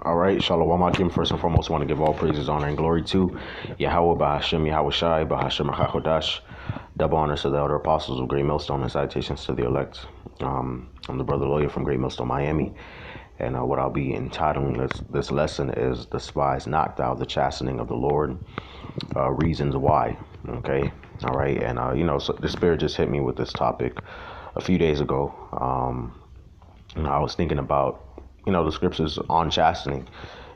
All right, Shalom Akim. First and foremost, I want to give all praises, honor, and glory to Yahweh, Bahashem, Yahweh Shai, Bahashem, Hachodash. Double honors to the elder apostles of Great Millstone and salutations to the elect. I'm the brother lawyer from Great Millstone, Miami. And what I'll be entitling this lesson is Despise not thou the chastening of the Lord, reasons why. Okay, all right. And, so the Spirit just hit me with this topic a few days ago. And I was thinking about the scriptures on chastening.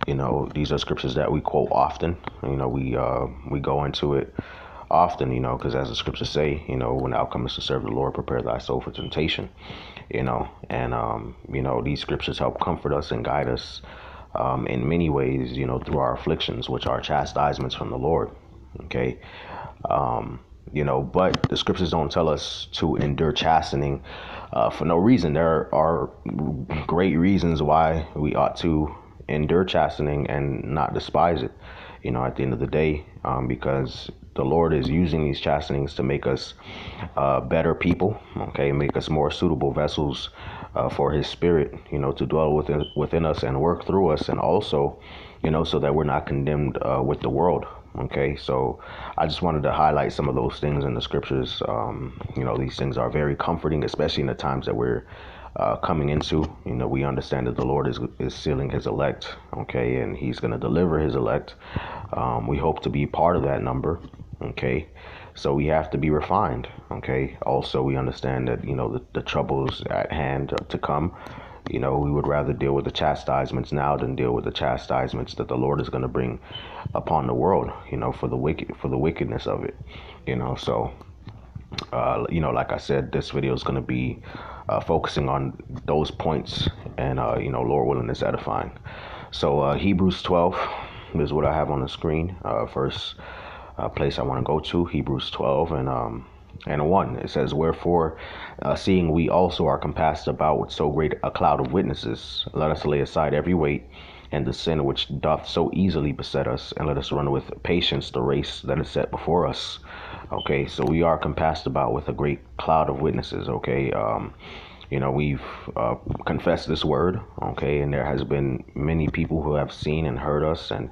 These are scriptures that we quote often. We go into it often, because as the scriptures say, when thou comest to serve the Lord, prepare thy soul for temptation, these scriptures help comfort us and guide us in many ways, through our afflictions, which are chastisements from the Lord. Okay. But the scriptures don't tell us to endure chastening for no reason. There are great reasons why we ought to endure chastening and not despise it, at the end of the day, because the Lord is using these chastenings to make us better people, okay, make us more suitable vessels for his Spirit, to dwell within us and work through us, and also, so that we're not condemned with the world. Okay, so I just wanted to highlight some of those things in the scriptures. These things are very comforting, especially in the times that we're coming into. We understand that the Lord is sealing his elect, okay, and he's going to deliver his elect. We hope to be part of that number, okay, so we have to be refined, okay. Also, we understand that, the troubles at hand to come. We would rather deal with the chastisements now than deal with the chastisements that the Lord is going to bring upon the world, for the wickedness of it, So, like I said, this video is going to be focusing on those points, and Lord willing, it's edifying. So, Hebrews 12 is what I have on the screen. First place I want to go to, Hebrews 12 and 1. It says, wherefore, seeing we also are compassed about with so great a cloud of witnesses, let us lay aside every weight and the sin which doth so easily beset us, and let us run with patience the race that is set before us. Okay, so we are compassed about with a great cloud of witnesses. Okay, we've confessed this word. Okay, and there has been many people who have seen and heard us and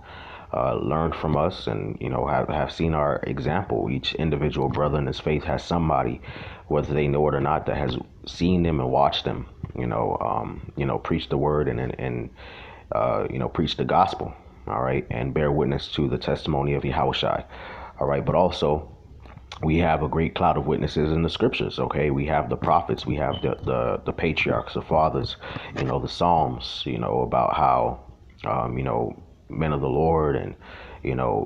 learned from us, and have seen our example. Each individual brother in his faith has somebody, whether they know it or not, that has seen them and watched them preach the word and preach the gospel, all right, and bear witness to the testimony of Yahushua, all right. But also, we have a great cloud of witnesses in the scriptures. Okay, we have the prophets, we have the patriarchs, the fathers, the Psalms, about how men of the Lord, and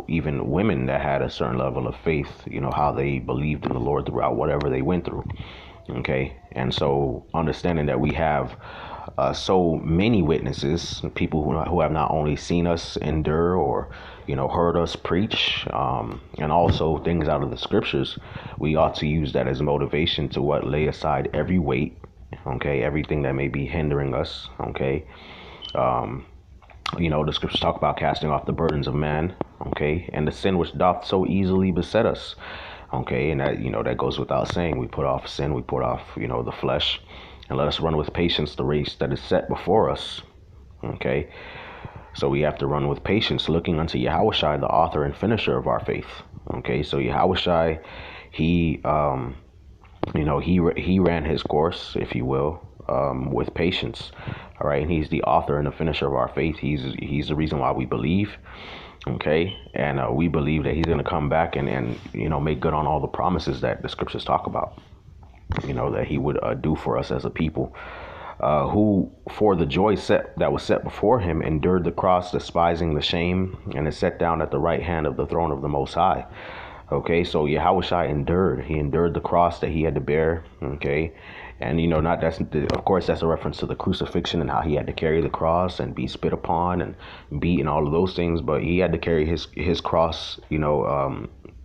even women that had a certain level of faith, how they believed in the Lord throughout whatever they went through. Okay, and so understanding that we have so many witnesses, people who have not only seen us endure or heard us preach, and also things out of the scriptures, we ought to use that as motivation to lay aside every weight, okay, everything that may be hindering us, okay. The scriptures talk about casting off the burdens of man, okay, and the sin which doth so easily beset us, okay, and that that goes without saying. We put off sin, we put off the flesh, and let us run with patience the race that is set before us, okay. So we have to run with patience, looking unto Yahushua, the author and finisher of our faith, okay. So Yahushua, he ran his course, if you will, with patience, all right, and he's the author and the finisher of our faith. He's the reason why we believe, okay, and we believe that he's going to come back and make good on all the promises that the scriptures talk about, that he would do for us as a people, who for the joy that was set before him endured the cross, despising the shame, and is set down at the right hand of the throne of the Most High. Okay, so Yahushua he endured the cross that he had to bear, okay, and of course that's a reference to the crucifixion and how he had to carry the cross and be spit upon and beat and all of those things, but he had to carry his cross,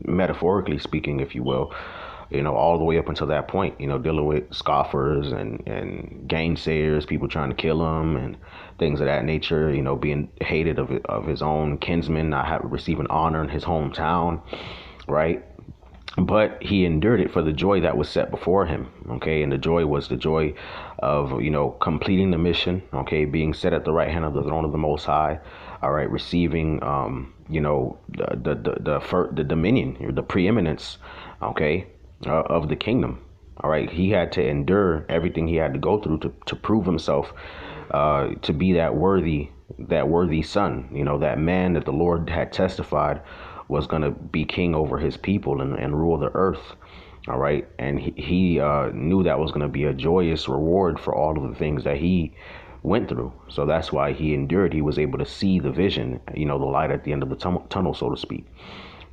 metaphorically speaking, if you will, all the way up until that point, dealing with scoffers and gainsayers, people trying to kill him and things of that nature, being hated of his own kinsmen, not receiving honor in his hometown, right? but he endured it for the joy that was set before him. Okay, and the joy was the joy of, completing the mission. Okay, being set at the right hand of the throne of the Most High. All right, receiving the dominion, or the preeminence. Okay, of the kingdom. All right, he had to endure everything he had to go through to prove himself to be that worthy son, that man that the Lord had testified was going to be king over his people and rule the earth. All right. And he knew that was going to be a joyous reward for all of the things that he went through. So that's why he endured. He was able to see the vision, the light at the end of the tunnel, so to speak.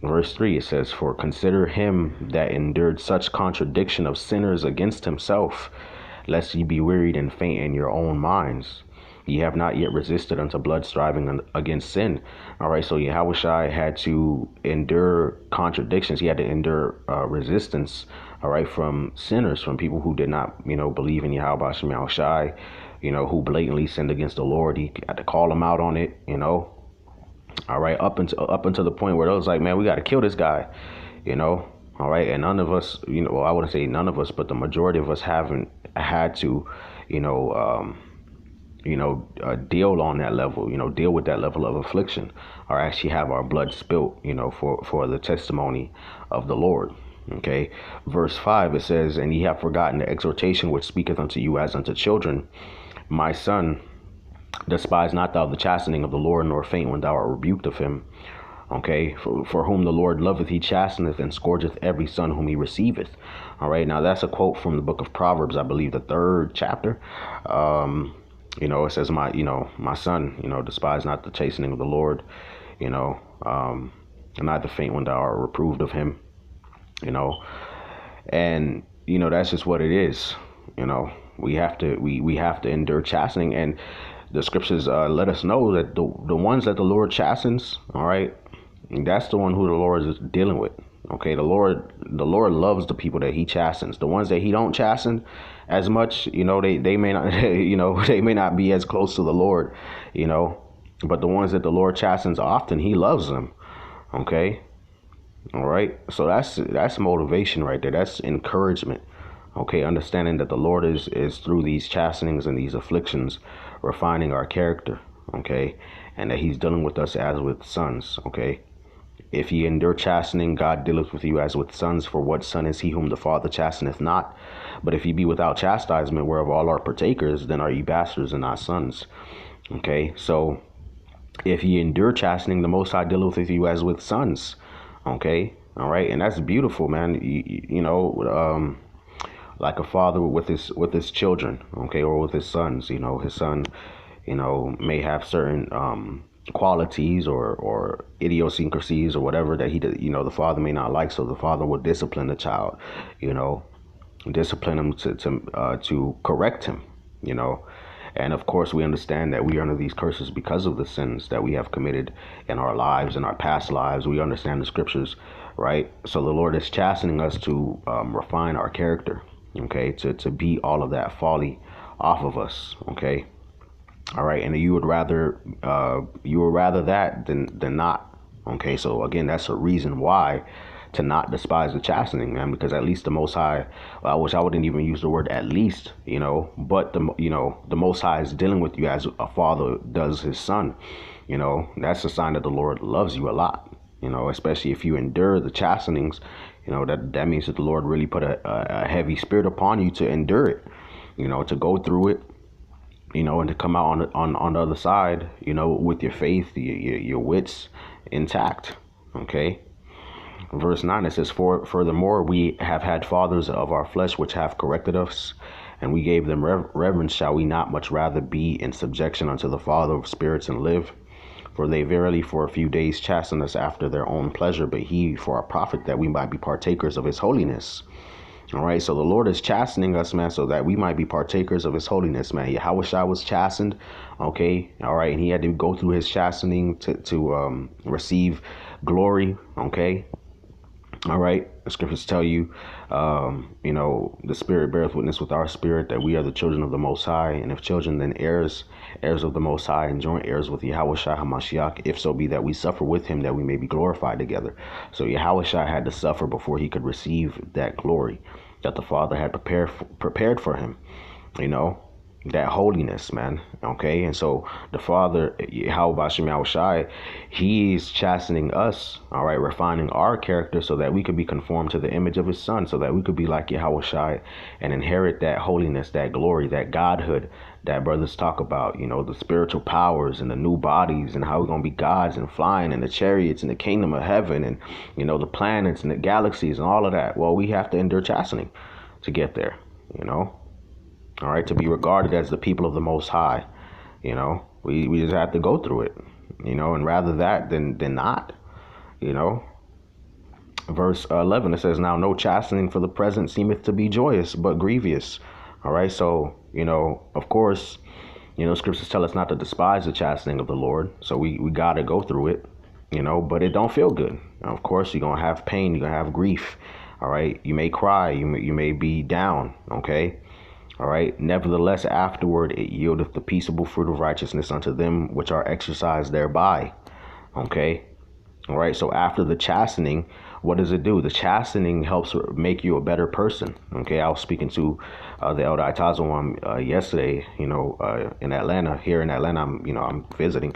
Verse 3, it says, "For consider him that endured such contradiction of sinners against himself, lest ye be wearied and faint in your own minds. Ye have not yet resisted unto blood, striving against sin." All right, so Yahushua had to endure contradictions. He had to endure resistance, all right, from sinners, from people who did not, believe in Yahweh Shem Yahushua, who blatantly sinned against the Lord. He had to call them out on it, all right, up until the point where it was like, man, we got to kill this guy, all right. And none of us, well, I wouldn't say none of us, but the majority of us haven't had to, deal on that level, deal with that level of affliction, or actually have our blood spilt, for the testimony of the Lord. Okay. Verse 5, it says, "And ye have forgotten the exhortation which speaketh unto you as unto children. My son, despise not thou the chastening of the Lord, nor faint when thou art rebuked of him." Okay, for whom the Lord loveth, he chasteneth and scourgeth every son whom he receiveth. All right, now that's a quote from the book of Proverbs, I believe the 3rd chapter. It says, my son, despise not the chastening of the Lord, and neither faint when thou art reproved of him, and that's just what it is. We have to endure chastening, and the scriptures let us know that the ones that the Lord chastens, all right, that's the one who the Lord is dealing with. Okay, the Lord loves the people that he chastens. The ones that he don't chasten as much, they may not, they may not be as close to the Lord, but the ones that the Lord chastens often, he loves them. Okay. All right. So that's motivation right there. That's encouragement. Okay. Understanding that the Lord is through these chastenings and these afflictions, refining our character. Okay. And that he's dealing with us as with sons. Okay. "If ye endure chastening, God dealeth with you as with sons. For what son is he whom the Father chasteneth not? But if ye be without chastisement, whereof all are partakers, then are ye bastards and not sons." Okay, so if ye endure chastening, the Most High dealeth with you as with sons. Okay, all right, and that's beautiful, man. Like a father with his children, okay, or with his sons. His son, may have certain qualities or idiosyncrasies or whatever that the father may not like, so the father will discipline the child, discipline him to correct him, and of course we understand that we are under these curses because of the sins that we have committed in our lives, in our past lives. We understand the scriptures, right? So the Lord is chastening us to refine our character, okay, to beat all of that folly off of us. Okay. All right, and you would rather that than not. Okay, so again, that's a reason why to not despise the chastening, man, because at least the Most High, which I wouldn't even use the word at least, but the Most High is dealing with you as a father does his son. That's a sign that the Lord loves you a lot. Especially if you endure the chastenings, that means that the Lord really put a heavy spirit upon you to endure it, to go through it. And to come out on the other side, with your faith, your wits intact. Okay. Verse 9, it says, "Furthermore, we have had fathers of our flesh which have corrected us, and we gave them reverence. Shall we not much rather be in subjection unto the Father of spirits and live? For they verily for a few days chasten us after their own pleasure, but he for our profit, that we might be partakers of his holiness." All right, so the Lord is chastening us, man, so that we might be partakers of his holiness, man. Yahushua was chastened, okay, all right, and he had to go through his chastening to receive glory, okay, All right. The scriptures tell you, the spirit beareth witness with our spirit that we are the children of the Most High. And if children, then heirs, heirs of the Most High, and joint heirs with Yahweh Shai HaMashiach, if so be that we suffer with him, that we may be glorified together. So Yahweh Shai had to suffer before he could receive that glory that the Father had prepared for him. That holiness, man. Okay. And so the Father, Yahweh Shai, he's chastening us, all right, refining our character so that we could be conformed to the image of his Son, so that we could be like Yahweh Shai and inherit that holiness, that glory, that godhood that brothers talk about, the spiritual powers and the new bodies and how we're going to be gods and flying in the chariots in the kingdom of heaven and, the planets and the galaxies and all of that. Well, we have to endure chastening to get there, all right, to be regarded as the people of the Most High. We just have to go through it, and rather that than not, Verse 11, it says, now no chastening for the present seemeth to be joyous, but grievous. All right, so, of course, scriptures tell us not to despise the chastening of the Lord. So we got to go through it, but it don't feel good. Now, of course, you're going to have pain. You're going to have grief. All right, you may cry. You may be down. Okay. All right. Nevertheless, afterward, it yieldeth the peaceable fruit of righteousness unto them which are exercised thereby. Okay. All right. So after the chastening, what does it do? The chastening helps make you a better person. Okay. I was speaking to the Elder Itazawam yesterday, in Atlanta. Here in Atlanta, I'm visiting.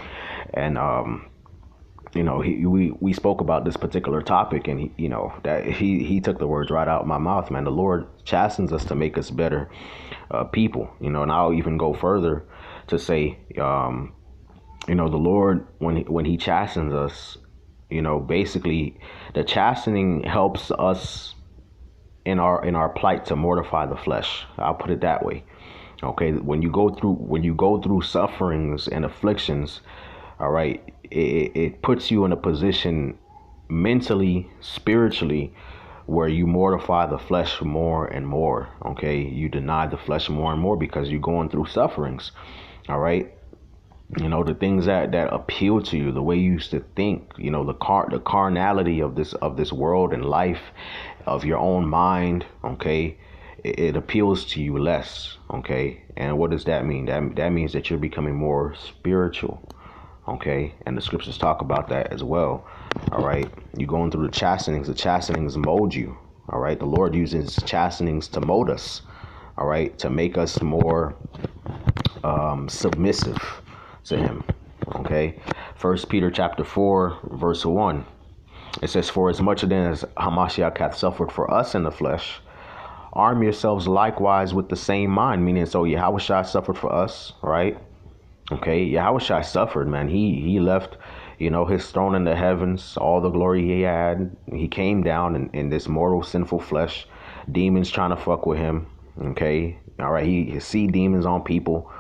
And, we spoke about this particular topic, and he took the words right out of my mouth, man. The Lord chastens us to make us better people, and I'll even go further to say, the Lord, when he chastens us, basically the chastening helps us in our plight to mortify the flesh. I'll put it that way. Okay, when you go through sufferings and afflictions, all right, it puts you in a position mentally, spiritually, where you mortify the flesh more and more. Okay, you deny the flesh more and more because you're going through sufferings. All right, the things that appeal to you, the way you used to think, the carnality of this world and life, of your own mind. Okay, it appeals to you less. Okay, and what does that mean? That means that you're becoming more spiritual. Okay, and the scriptures talk about that as well. All right, you're going through the chastenings mold you. All right, the Lord uses chastenings to mold us. All right, to make us more submissive to him. Okay, First Peter chapter 4 verse 1. It says, for as much then as Hamashiach hath suffered for us in the flesh, arm yourselves likewise with the same mind. Meaning, so Yahweh Shai suffered for us, right? Okay, Yahweh Shai suffered, man. He left, his throne in the heavens, all the glory he had. He came down in this mortal, sinful flesh. Demons trying to fuck with him. Okay, all right. He see demons on people.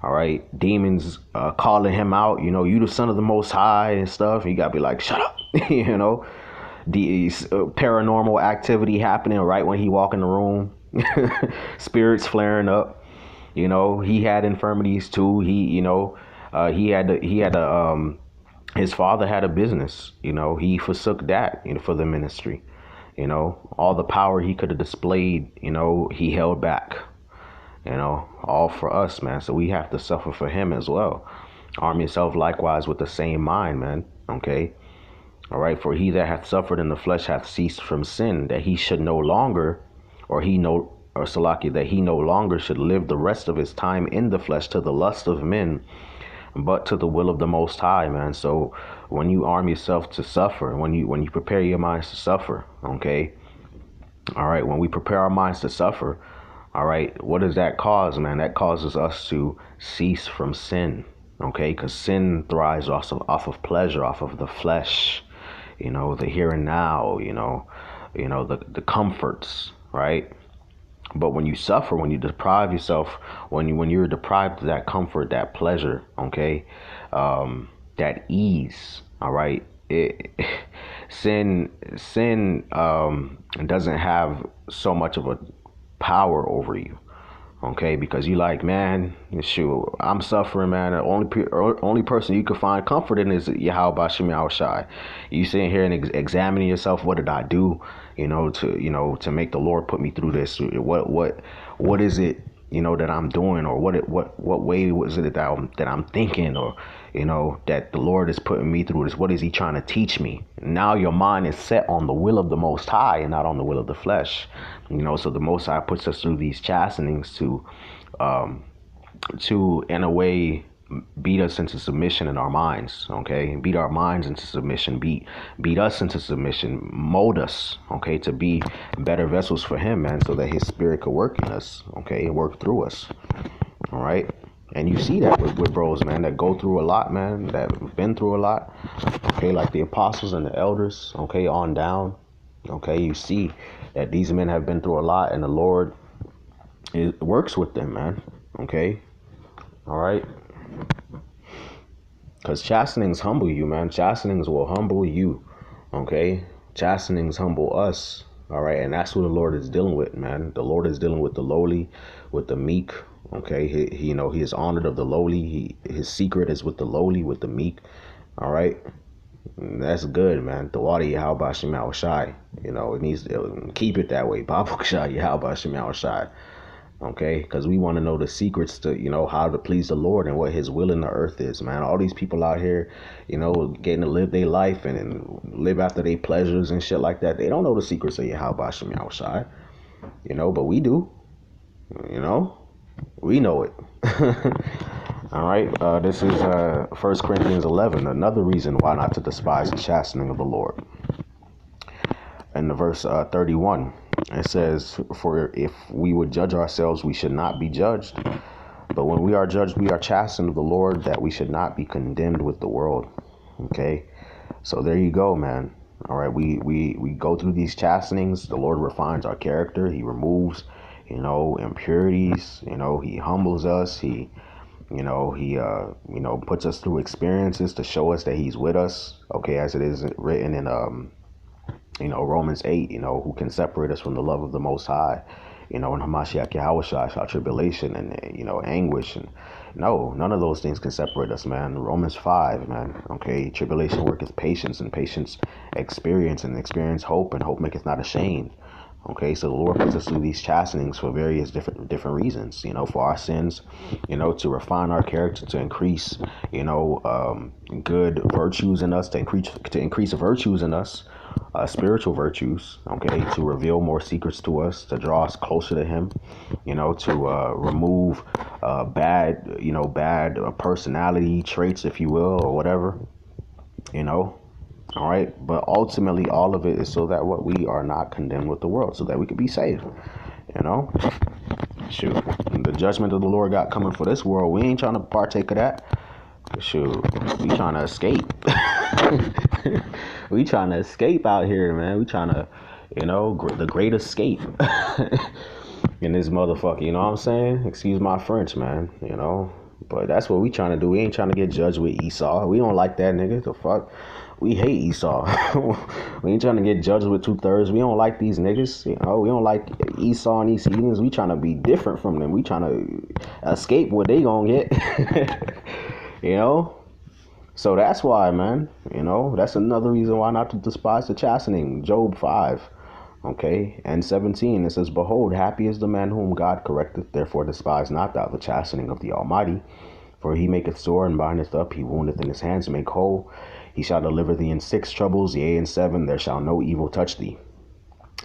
All right, demons calling him out. You the Son of the Most High and stuff. You gotta be like, shut up. The paranormal activity happening right when he walk in the room. Spirits flaring up. He had infirmities too. His father had a business. He forsook that, for the ministry. All the power he could have displayed, he held back, all for us, man. So we have to suffer for him as well. Arm yourself likewise with the same mind, man. Okay. All right. For he that hath suffered in the flesh hath ceased from sin, that he should no longer, that he no longer should live the rest of his time in the flesh to the lust of men, but to the will of the Most High, man. So when you arm yourself to suffer, when you prepare your minds to suffer, okay, all right, when we prepare our minds to suffer, all right, what does that cause, man? That causes us to cease from sin, okay, because sin thrives off of pleasure, off of the flesh, the here and now, the comforts, right? But when you suffer, when you deprive yourself, when you're deprived of that comfort, that pleasure, okay, that ease, all right, sin doesn't have so much of a power over you, Okay, because you like, man, shoot, I'm suffering, man. The only person you can find comfort in is Yahweh Bashem Yahushai. You sitting here and examining yourself. What did I do? To make the Lord put me through this. What is it? That I'm doing, or what way was it that I'm thinking, or that the Lord is putting me through this. What is He trying to teach me? Now your mind is set on the will of the Most High and not on the will of the flesh. So the Most High puts us through these chastenings to in a way beat us into submission in our minds. Okay, beat our minds into submission, beat us into submission, mold us, okay, to be better vessels for Him, man, so that His Spirit could work in us, okay, work through us. All right. And you see that with bros, man, that go through a lot, man, that have been through a lot, okay, like the apostles and the elders, okay, on down. Okay, you see that these men have been through a lot, and the Lord works with them, man. Okay, all right. Because chastenings humble you, man. Chastenings will humble you. Okay, chastenings humble us. All right, and that's what the Lord is dealing with, man. The Lord is dealing with the lowly, with the meek. Okay, he He is honored of the lowly. His secret is with the lowly, with the meek. All right. That's good, man. The water Yahweh Shemel Shai. It needs to keep it that way. Babu Shai Yahweh Shemel Shai. Okay, because we want to know the secrets to, how to please the Lord and what His will in the earth is, man. All these people out here, getting to live their life and live after their pleasures and shit like that. They don't know the secrets of Yahweh Shemel Shai. But we do. We know it. All right, this is 1 Corinthians 11, another reason why not to despise the chastening of the Lord. In the verse 31, it says, for if we would judge ourselves, we should not be judged. But when we are judged, we are chastened of the Lord, that we should not be condemned with the world. Okay, so there you go, man. All right, we go through these chastenings. The Lord refines our character. He removes, impurities. He humbles us. He puts us through experiences to show us that He's with us. Okay, as it is written in Romans 8, who can separate us from the love of the Most High, in Hamashiach Yahushua, our tribulation and, anguish. And no, none of those things can separate us, man. Romans 5, man. Okay, tribulation worketh patience, and patience experience, and experience hope, and hope maketh not ashamed. Okay, so the Lord puts us through these chastenings for various different reasons, for our sins, to refine our character, to increase, good virtues in us, to increase virtues in us, spiritual virtues, okay, to reveal more secrets to us, to draw us closer to Him, to remove bad personality traits, if you will, or whatever, All right. But ultimately, all of it is so that we are not condemned with the world, so that we could be saved. Shoot. The judgment of the Lord got coming for this world. We ain't trying to partake of that. Shoot. We trying to escape. We trying to escape out here, man. We trying to, the great escape in this motherfucker. You know what I'm saying? Excuse my French, man. But that's what we trying to do. We ain't trying to get judged with Esau. We don't like that nigga. The fuck? We hate Esau. We ain't trying to get judged with 2/3. We don't like these niggas. We don't like Esau and these heathens. We trying to be different from them. We trying to escape what they gonna get. So that's why, man. That's another reason why not to despise the chastening. Job 5. Okay, and 17, it says, behold, happy is the man whom God correcteth, therefore despise not thou the chastening of the Almighty. For He maketh sore and bindeth up, He woundeth in His hands, make whole. He shall deliver thee in 6 troubles, yea, in 7, there shall no evil touch thee.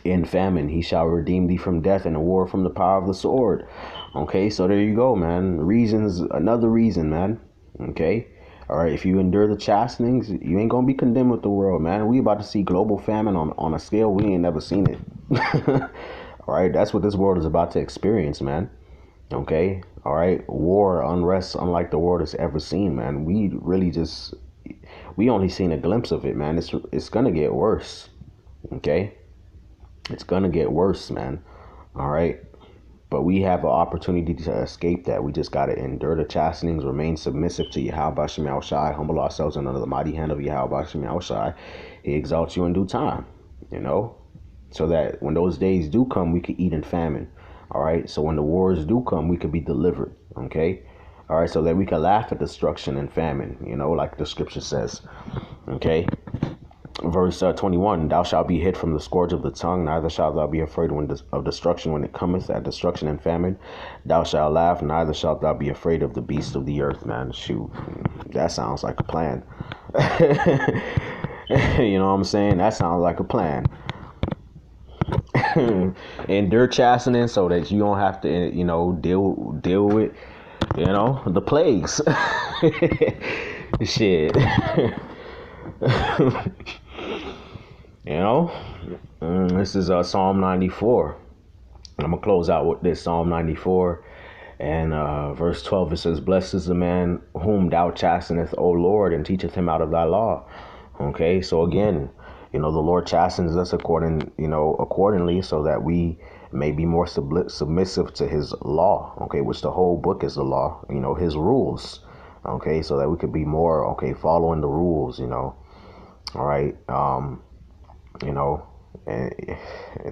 In famine, He shall redeem thee from death, and in war from the power of the sword. Okay, so there you go, man. Another reason, man. Okay. All right, if you endure the chastenings, you ain't going to be condemned with the world, man. We about to see global famine on a scale we ain't never seen it. All right, that's what this world is about to experience, man. Okay, all right, war, unrest, unlike the world has ever seen, man. We only seen a glimpse of it, man. It's going to get worse, okay? It's going to get worse, man, all right? But we have an opportunity to escape that. We just got to endure the chastenings, remain submissive to Yahweh Shemel Shai, humble ourselves under the mighty hand of Yahweh Shemel Shai. He exalts you in due time, so that when those days do come, we can eat in famine. All right. So when the wars do come, we could be delivered. Okay. All right. So that we can laugh at destruction and famine, like the scripture says. Okay. Verse 21, thou shalt be hid from the scourge of the tongue, neither shalt thou be afraid of destruction when it cometh, at destruction and famine. Thou shalt laugh, neither shalt thou be afraid of the beasts of the earth, man. Shoot, that sounds like a plan. You know what I'm saying? That sounds like a plan. Endure chastening so that you don't have to, deal with, the plagues. Shit. This is Psalm 94. I'm going to close out with this Psalm 94 and verse 12. It says, blessed is the man whom thou chasteneth, O Lord, and teacheth him out of thy law. Okay, so again, the Lord chastens us accordingly so that we may be more submissive to his law, okay, which the whole book is the law, his rules, okay, so that we could be more, following the rules, all right, and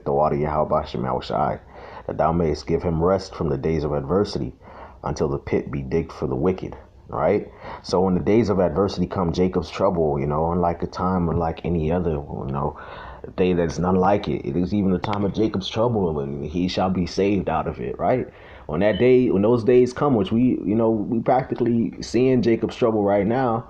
the water Yahweh Shai, that thou mayest give him rest from the days of adversity until the pit be digged for the wicked. All right. So when the days of adversity come, Jacob's trouble, unlike a time unlike any other, day that's none like it. It is even the time of Jacob's trouble, and he shall be saved out of it. Right. On that day, when those days come, which we practically seeing Jacob's trouble right now.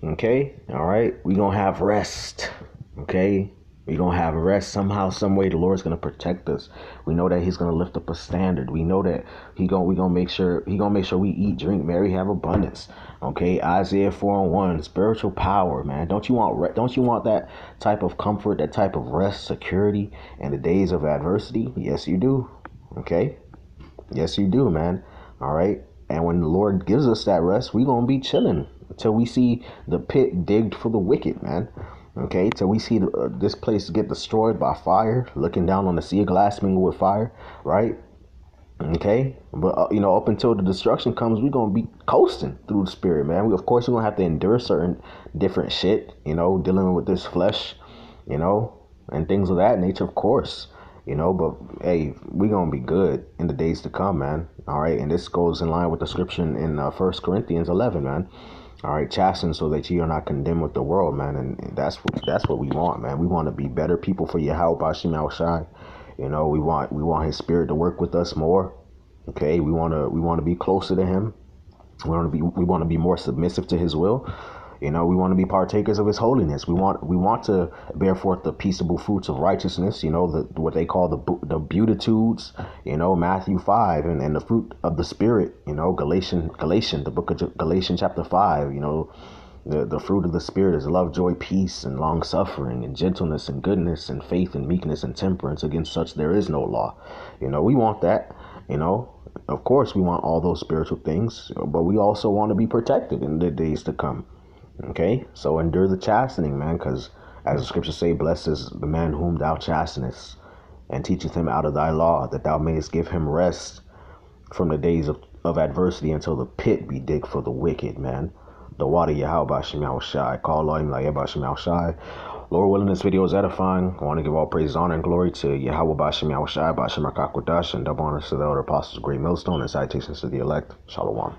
Okay. All right. We're going to have rest. Okay. We're going to have rest somehow, some way. The Lord's going to protect us. We know that he's going to lift up a standard. We know that we're going to make sure we eat, drink, marry, have abundance. Okay. Isaiah 4:1, spiritual power, man. Don't you want that type of comfort, that type of rest, security in the days of adversity? Yes, you do. Okay. Yes, you do, man. All right. And when the Lord gives us that rest, we're going to be chilling until we see the pit digged for the wicked, man. Okay, till we see this place get destroyed by fire, looking down on the sea of glass mingled with fire, right? Okay, but up until the destruction comes, we're gonna be coasting through the spirit, man. Of course, we're gonna have to endure certain different shit, dealing with this flesh, and things of that nature, of course, But hey, we're gonna be good in the days to come, man. All right, and this goes in line with the scripture in 1 Corinthians 11, man. All right, chasten so that you are not condemned with the world, man, and that's what we want, man. We want to be better people for Yahweh Bashim Shai. We want His Spirit to work with us more. Okay, we want to be closer to Him. We want to be more submissive to His will. We want to be partakers of His holiness. We want to bear forth the peaceable fruits of righteousness. What they call the beatitudes. Matthew 5 and the fruit of the Spirit. Galatians, the book of Galatians chapter 5. The fruit of the Spirit is love, joy, peace, and long suffering, and gentleness, and goodness, and faith, and meekness, and temperance. Against such there is no law. We want that. Of course, we want all those spiritual things, but we also want to be protected in the days to come. Okay, so endure the chastening, man, because as the scriptures say, blessed is the man whom thou chastenest, and teacheth him out of thy law, that thou mayest give him rest from the days of adversity until the pit be digged for the wicked, man. The water Yahweh Shai, Shai. Call on him like Yahweh Shai. Lord willing, this video is edifying. I want to give all praise, honor, and glory to Yahweh Bashim Shai, Bashim Akakwadash, and double honors to the elder apostles, great millstone, and citations to the elect. Shalom.